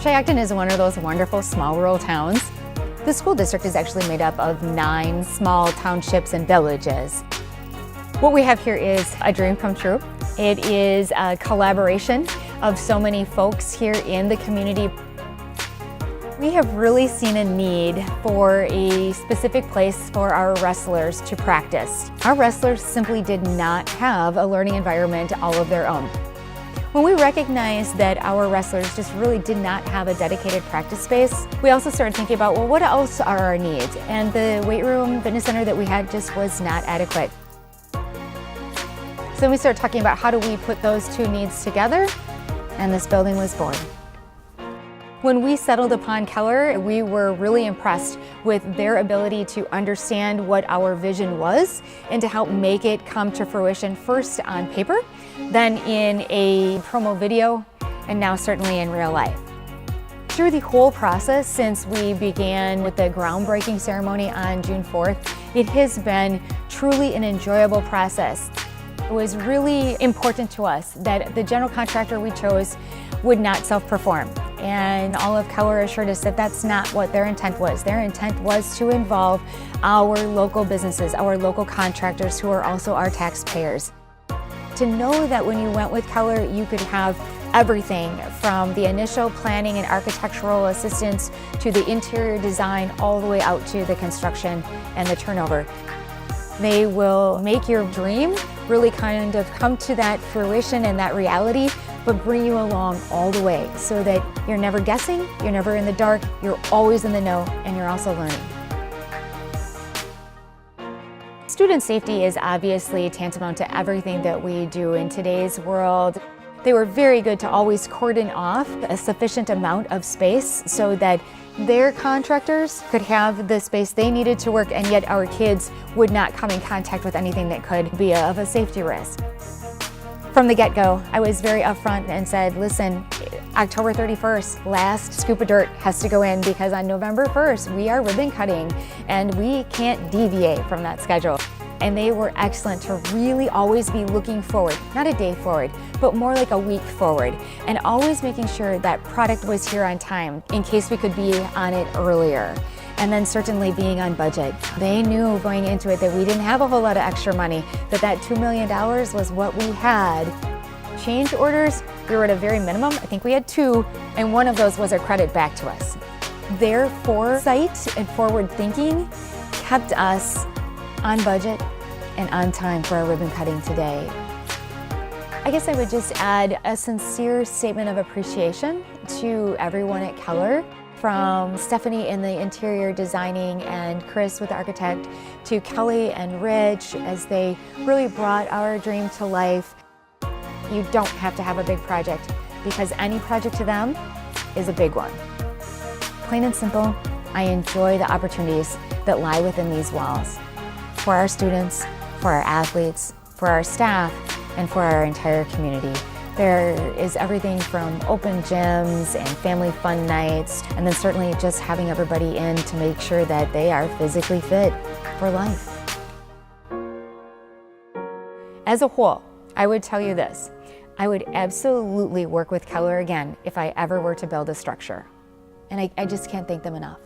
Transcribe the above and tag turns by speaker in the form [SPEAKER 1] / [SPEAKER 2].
[SPEAKER 1] Shiocton is one of those wonderful small rural towns. The school district is actually made up of 9 small townships and villages. What we have here is a dream come true. It is a collaboration of so many folks here in the community. We have really seen a need for a specific place for our wrestlers to practice. Our wrestlers simply did not have a learning environment all of their own. When we recognized that our wrestlers just really did not have a dedicated practice space, we also started thinking about, well, what else are our needs? And the weight room fitness center that we had just was not adequate. So we started talking about how do we put those two needs together, and this building was born. When we settled upon Keller, we were really impressed with their ability to understand what our vision was and to help make it come to fruition, first on paper, then in a promo video, and now certainly in real life. Through the whole process, since we began with the groundbreaking ceremony on June 4th, it has been truly an enjoyable process. It was really important to us that the general contractor we chose would not self-perform. And all of Keller assured us that that's not what their intent was. Their intent was to involve our local businesses, our local contractors who are also our taxpayers. To know that when you went with Keller, you could have everything from the initial planning and architectural assistance to the interior design all the way out to the construction and the turnover. They will make your dream really kind of come to that fruition and that reality, but bring you along all the way so that you're never guessing, you're never in the dark, you're always in the know, and you're also learning. Student safety is obviously tantamount to everything that we do in today's world. They were very good to always cordon off a sufficient amount of space so that their contractors could have the space they needed to work, and yet our kids would not come in contact with anything that could be of a safety risk. From the get-go, I was very upfront and said, listen, October 31st, last scoop of dirt has to go in because on November 1st, we are ribbon cutting and we can't deviate from that schedule. And they were excellent to really always be looking forward, not a day forward, but more like a week forward, and always making sure that product was here on time in case we could be on it earlier. And then certainly being on budget. They knew going into it that we didn't have a whole lot of extra money, that $2 million was what we had. Change orders, we were at a very minimum. I think we had 2, and one of those was a credit back to us. Their foresight and forward thinking kept us on budget and on time for our ribbon cutting today. I guess I would just add a sincere statement of appreciation to everyone at Keller, from Stephanie in the interior designing and Chris with the architect, to Kelly and Rich as they really brought our dream to life. You don't have to have a big project because any project to them is a big one. Plain and simple, I enjoy the opportunities that lie within these walls. For our students, for our athletes, for our staff, and for our entire community. There is everything from open gyms and family fun nights, and then certainly just having everybody in to make sure that they are physically fit for life. As a whole, I would tell you this. I would absolutely work with Keller again if I ever were to build a structure. And I just can't thank them enough.